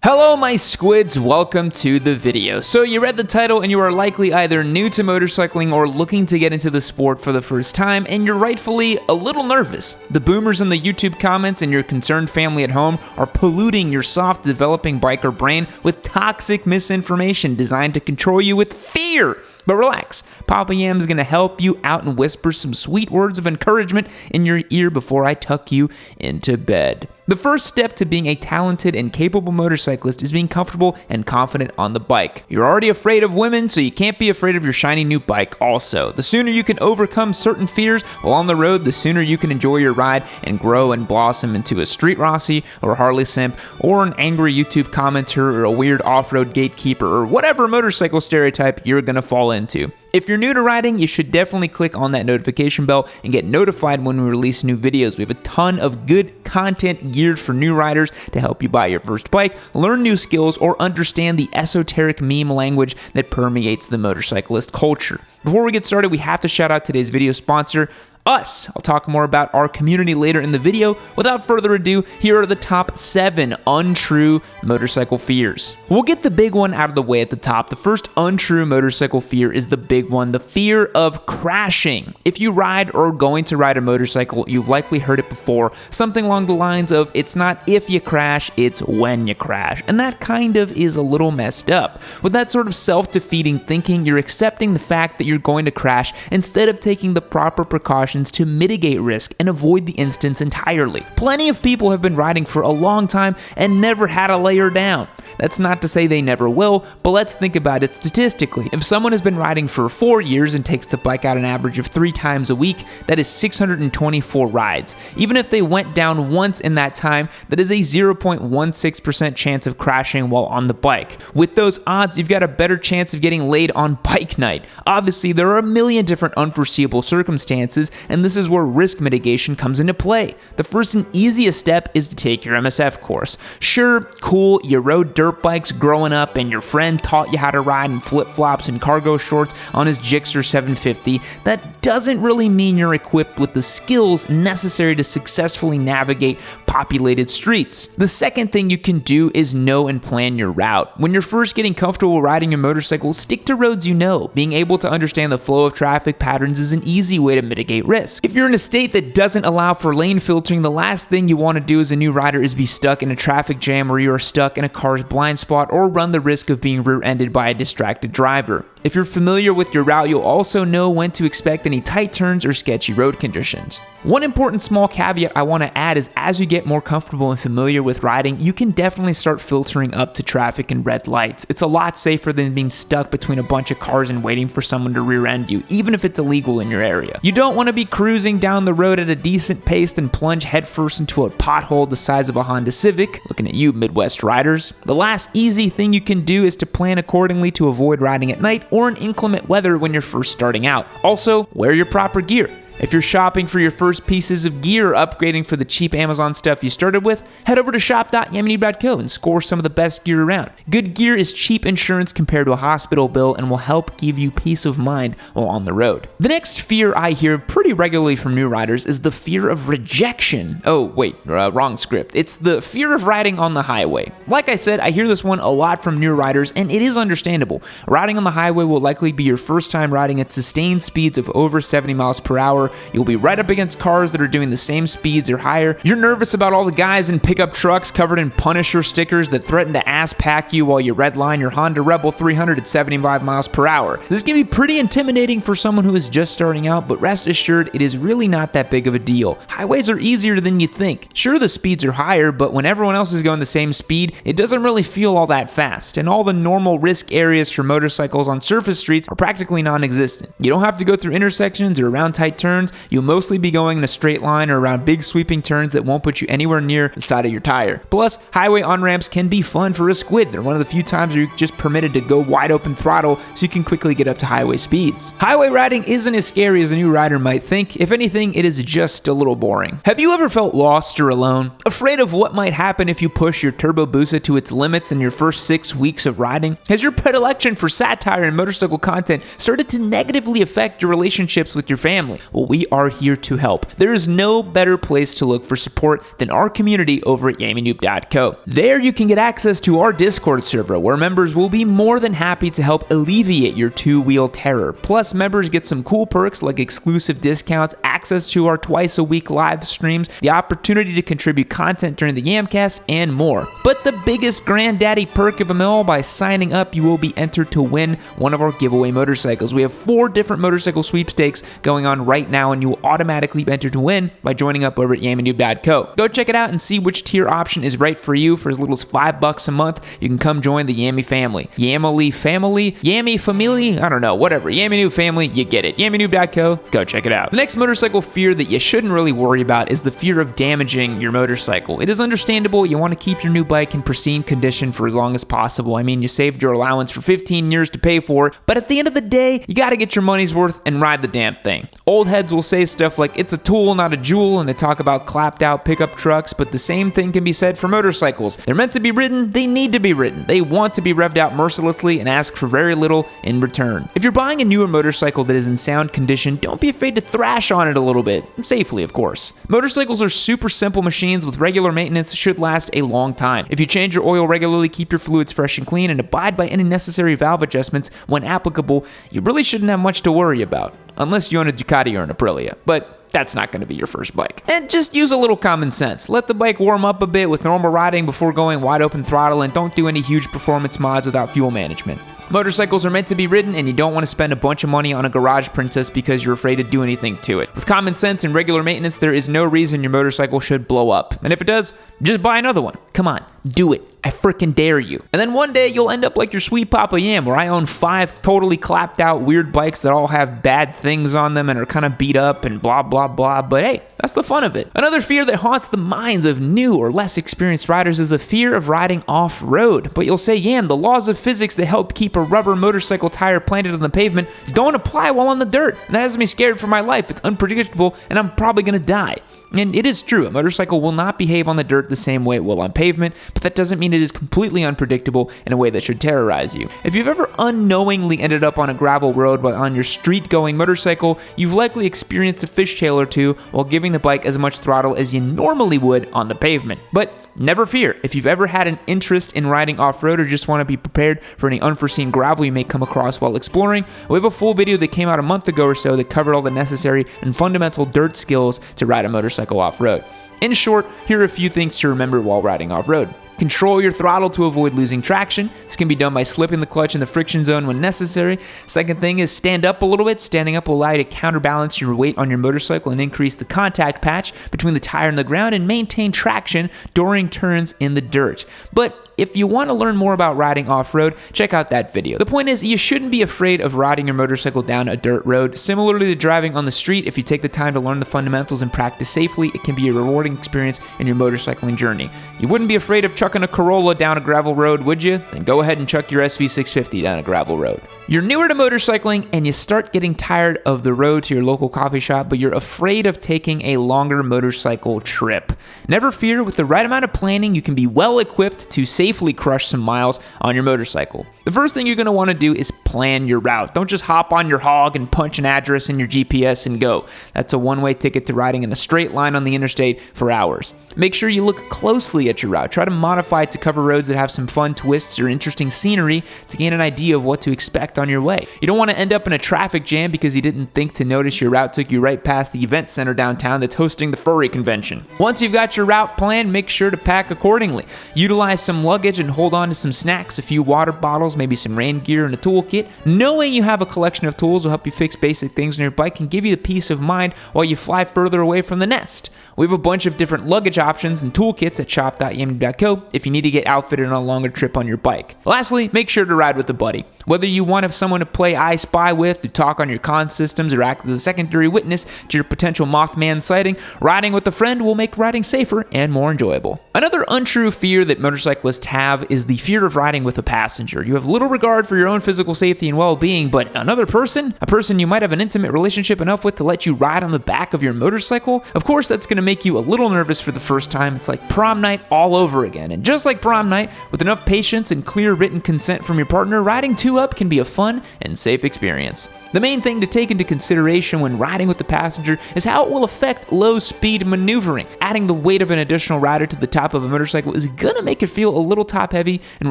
Hello my squids, welcome to the video. So you read the title and you are likely either new to motorcycling or looking to get into the sport for the first time, and you're rightfully a little nervous. The boomers in the YouTube comments and your concerned family at home are polluting your soft developing biker brain with toxic misinformation designed to control you with fear. But relax, Papa Yam is going to help you out and whisper some sweet words of encouragement in your ear before I tuck you into bed. The first step to being a talented and capable motorcyclist is being comfortable and confident on the bike. You're already afraid of women, so you can't be afraid of your shiny new bike also. The sooner you can overcome certain fears while on the road, the sooner you can enjoy your ride and grow and blossom into a street Rossi or a Harley simp or an angry YouTube commenter or a weird off-road gatekeeper or whatever motorcycle stereotype you're gonna fall into. If you're new to riding, you should definitely click on that notification bell and get notified when we release new videos. We have a ton of good content geared for new riders to help you buy your first bike, learn new skills, or understand the esoteric meme language that permeates the motorcyclist culture. Before we get started, we have to shout out today's video sponsor, us. I'll talk more about our community later in the video. Without further ado, here are the top 7 untrue motorcycle fears. We'll get the big one out of the way at the top. The first untrue motorcycle fear is the big one, the fear of crashing. If you ride or are going to ride a motorcycle, you've likely heard it before. Something along the lines of, it's not if you crash, it's when you crash. And that kind of is a little messed up. With that sort of self-defeating thinking, you're accepting the fact that you're going to crash instead of taking the proper precautions to mitigate risk and avoid the instance entirely. Plenty of people have been riding for a long time and never had a layer down. That's not to say they never will, but let's think about it statistically. If someone has been riding for 4 years and takes the bike out an average of 3 times a week, that is 624 rides. Even if they went down once in that time, that is a 0.16% chance of crashing while on the bike. With those odds, you've got a better chance of getting laid on bike night. Obviously, there are a million different unforeseeable circumstances, and this is where risk mitigation comes into play. The first and easiest step is to take your MSF course. Sure, cool, you rode dirt bikes growing up and your friend taught you how to ride in flip-flops and cargo shorts on his Gixxer 750. That doesn't really mean you're equipped with the skills necessary to successfully navigate populated streets. The second thing you can do is know and plan your route. When you're first getting comfortable riding your motorcycle, stick to roads you know. Being able to understand the flow of traffic patterns is an easy way to mitigate risk. If you're in a state that doesn't allow for lane filtering, the last thing you want to do as a new rider is be stuck in a traffic jam where you are stuck in a car's blind spot or run the risk of being rear-ended by a distracted driver. If you're familiar with your route, you'll also know when to expect any tight turns or sketchy road conditions. One important small caveat I want to add is as you get more comfortable and familiar with riding, you can definitely start filtering up to traffic and red lights. It's a lot safer than being stuck between a bunch of cars and waiting for someone to rear-end you, even if it's illegal in your area. You don't want to be cruising down the road at a decent pace and plunge headfirst into a pothole the size of a Honda Civic. Looking at you, Midwest riders. The last easy thing you can do is to plan accordingly to avoid riding at night or in inclement weather when you're first starting out. Also, wear your proper gear. If you're shopping for your first pieces of gear or upgrading for the cheap Amazon stuff you started with, head over to shop.yamini.co and score some of the best gear around. Good gear is cheap insurance compared to a hospital bill and will help give you peace of mind while on the road. The next fear I hear pretty regularly from new riders is the fear of rejection. Oh, wait, wrong script. It's the fear of riding on the highway. Like I said, I hear this one a lot from new riders, and it is understandable. Riding on the highway will likely be your first time riding at sustained speeds of over 70 miles per hour. You'll be right up against cars that are doing the same speeds or higher. You're nervous about all the guys in pickup trucks covered in Punisher stickers that threaten to ass pack you while you redline your Honda Rebel 300 at 75 miles per hour. This can be pretty intimidating for someone who is just starting out, but rest assured, it is really not that big of a deal. Highways are easier than you think. Sure, the speeds are higher, but when everyone else is going the same speed, it doesn't really feel all that fast, and all the normal risk areas for motorcycles on surface streets are practically non-existent. You don't have to go through intersections or around tight turns. You'll mostly be going in a straight line or around big sweeping turns that won't put you anywhere near the side of your tire. Plus, highway on-ramps can be fun for a squid. They're one of the few times where you're just permitted to go wide open throttle so you can quickly get up to highway speeds. Highway riding isn't as scary as a new rider might think. If anything, it is just a little boring. Have you ever felt lost or alone? Afraid of what might happen if you push your Turbo Busa to its limits in your first 6 weeks of riding? Has your predilection for satire and motorcycle content started to negatively affect your relationships with your family? Well, Well, we are here to help. There is no better place to look for support than our community over at YamiNoob.co. There you can get access to our Discord server, where members will be more than happy to help alleviate your two-wheel terror. Plus, members get some cool perks like exclusive discounts, access to our twice-a-week live streams, the opportunity to contribute content during the Yamcast, and more. But the biggest granddaddy perk of them all, by signing up, you will be entered to win one of our giveaway motorcycles. We have 4 different motorcycle sweepstakes going on right now, and you will automatically be entered to win by joining up over at YamiNoob.co. Go check it out and see which tier option is right for you. For as little as $5 a month, you can come join the Yami family. Yamily family? Yami family? I don't know, whatever. YamiNoob family, you get it. YamiNoob.co, go check it out. The next motorcycle fear that you shouldn't really worry about is the fear of damaging your motorcycle. It is understandable. You want to keep your new bike in pristine condition for as long as possible. I mean, you saved your allowance for 15 years to pay for it, but at the end of the day, you gotta get your money's worth and ride the damn thing. Old heads will say stuff like, it's a tool, not a jewel, and they talk about clapped out pickup trucks, but the same thing can be said for motorcycles. They're meant to be ridden, they need to be ridden. They want to be revved out mercilessly and ask for very little in return. If you're buying a newer motorcycle that is in sound condition, don't be afraid to thrash on it a little bit. Safely, of course. Motorcycles are super simple machines with regular maintenance should last a long time. If you change your oil regularly, keep your fluids fresh and clean, and abide by any necessary valve adjustments when applicable, you really shouldn't have much to worry about. Unless you own a Ducati or an Aprilia. But that's not going to be your first bike. And just use a little common sense. Let the bike warm up a bit with normal riding before going wide open throttle, and don't do any huge performance mods without fuel management. Motorcycles are meant to be ridden, and you don't want to spend a bunch of money on a garage princess because you're afraid to do anything to it. With common sense and regular maintenance, there is no reason your motorcycle should blow up. And if it does, just buy another one. Come on, do it. I frickin' dare you. And then one day you'll end up like your sweet Papa Yam, where I own 5 totally clapped out weird bikes that all have bad things on them and are kind of beat up and blah blah blah, but hey, that's the fun of it. Another fear that haunts the minds of new or less experienced riders is the fear of riding off-road. But you'll say, Yam, the laws of physics that help keep a rubber motorcycle tire planted on the pavement don't apply while on the dirt. And that has me scared for my life. It's unpredictable and I'm probably gonna die. And it is true, a motorcycle will not behave on the dirt the same way it will on pavement, but that doesn't mean it is completely unpredictable in a way that should terrorize you. If you've ever unknowingly ended up on a gravel road while on your street-going motorcycle, you've likely experienced a fishtail or two while giving the bike as much throttle as you normally would on the pavement. But never fear, if you've ever had an interest in riding off-road or just want to be prepared for any unforeseen gravel you may come across while exploring, we have a full video that came out a month ago or so that covered all the necessary and fundamental dirt skills to ride a motorcycle off-road. In short, here are a few things to remember while riding off-road. Control your throttle to avoid losing traction. This can be done by slipping the clutch in the friction zone when necessary. Second thing is stand up a little bit. Standing up will allow you to counterbalance your weight on your motorcycle and increase the contact patch between the tire and the ground and maintain traction during turns in the dirt. But if you want to learn more about riding off-road, check out that video. The point is, you shouldn't be afraid of riding your motorcycle down a dirt road. Similarly to driving on the street, if you take the time to learn the fundamentals and practice safely, it can be a rewarding experience in your motorcycling journey. You wouldn't be afraid of chucking a Corolla down a gravel road, would you? Then go ahead and chuck your SV650 down a gravel road. You're newer to motorcycling and you start getting tired of the road to your local coffee shop, but you're afraid of taking a longer motorcycle trip. Never fear, with the right amount of planning, you can be well equipped to safely crush some miles on your motorcycle. The first thing you're going to want to do is plan your route. Don't just hop on your hog and punch an address in your GPS and go. That's a one-way ticket to riding in a straight line on the interstate for hours. Make sure you look closely at your route. Try to modify it to cover roads that have some fun twists or interesting scenery to gain an idea of what to expect on your way. You don't want to end up in a traffic jam because you didn't think to notice your route took you right past the event center downtown that's hosting the furry convention. Once you've got your route planned, make sure to pack accordingly. Utilize some luggage and hold on to some snacks, a few water bottles, maybe some rain gear and a toolkit. Knowing you have a collection of tools will help you fix basic things on your bike and give you the peace of mind while you fly further away from the nest. We have a bunch of different luggage options and toolkits at shop.yaminoob.co if you need to get outfitted on a longer trip on your bike. Lastly, make sure to ride with a buddy. Whether you want to have someone to play I Spy with, to talk on your con systems, or act as a secondary witness to your potential Mothman sighting, riding with a friend will make riding safer and more enjoyable. Another untrue fear that motorcyclists have is the fear of riding with a passenger. You have little regard for your own physical safety and well-being, but another person, a person you might have an intimate relationship enough with to let you ride on the back of your motorcycle, of course that's going to make you a little nervous for the first time. It's like prom night all over again. And just like prom night, with enough patience and clear written consent from your partner, riding 2 two up can be a fun and safe experience. The main thing to take into consideration when riding with the passenger is how it will affect low-speed maneuvering. Adding the weight of an additional rider to the top of a motorcycle is gonna make it feel a little top-heavy and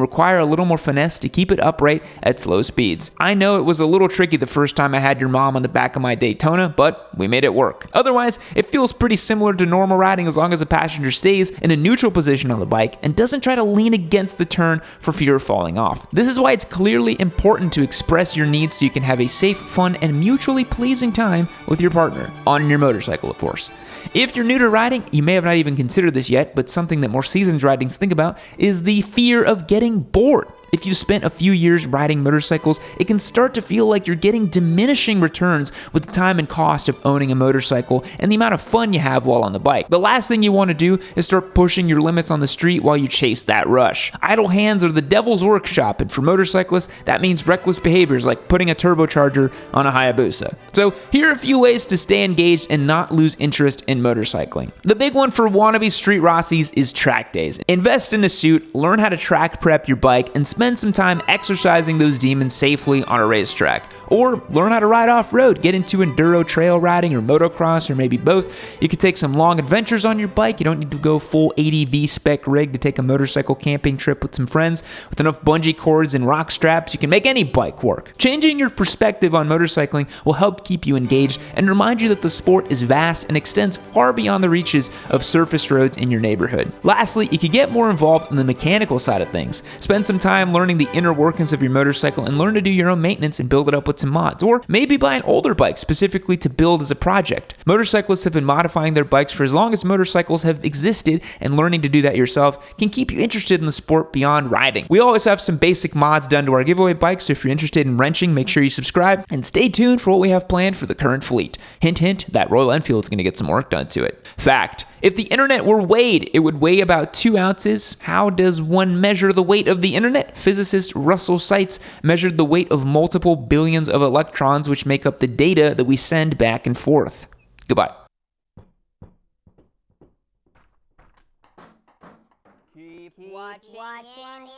require a little more finesse to keep it upright at slow speeds. I know it was a little tricky the first time I had your mom on the back of my Daytona, but we made it work. Otherwise, it feels pretty similar to normal riding as long as the passenger stays in a neutral position on the bike and doesn't try to lean against the turn for fear of falling off. This is why it's clearly important to express your needs so you can have a safe, fun, and mutually pleasing time with your partner, on your motorcycle, of course. If you're new to riding, you may have not even considered this yet, but something that more seasoned ridings think about is the fear of getting bored. If you've spent a few years riding motorcycles, it can start to feel like you're getting diminishing returns with the time and cost of owning a motorcycle and the amount of fun you have while on the bike. The last thing you want to do is start pushing your limits on the street while you chase that rush. Idle hands are the devil's workshop, and for motorcyclists, that means reckless behaviors like putting a turbocharger on a Hayabusa. So here are a few ways to stay engaged and not lose interest in motorcycling. The big one for wannabe street Rossis is track days. Invest in a suit, learn how to track prep your bike, and spend some time exercising those demons safely on a racetrack. Or learn how to ride off-road, get into enduro trail riding or motocross, or maybe both. You could take some long adventures on your bike. You don't need to go full 80V spec rig to take a motorcycle camping trip with some friends. With enough bungee cords and rock straps, you can make any bike work. Changing your perspective on motorcycling will help keep you engaged and remind you that the sport is vast and extends far beyond the reaches of surface roads in your neighborhood. Lastly, you could get more involved in the mechanical side of things. Spend some time learning the inner workings of your motorcycle and learn to do your own maintenance and build it up with some mods, or maybe buy an older bike specifically to build as a project. Motorcyclists have been modifying their bikes for as long as motorcycles have existed, and learning to do that yourself can keep you interested in the sport beyond riding. We always have some basic mods done to our giveaway bikes, so if you're interested in wrenching, make sure you subscribe and stay tuned for what we have planned for the current fleet. Hint, hint, that Royal Enfield's going to get some work done to it. Fact: if the internet were weighed, it would weigh about 2 ounces. How does one measure the weight of the internet? Physicist Russell Seitz measured the weight of multiple billions of electrons, which make up the data that we send back and forth. Goodbye. Keep watching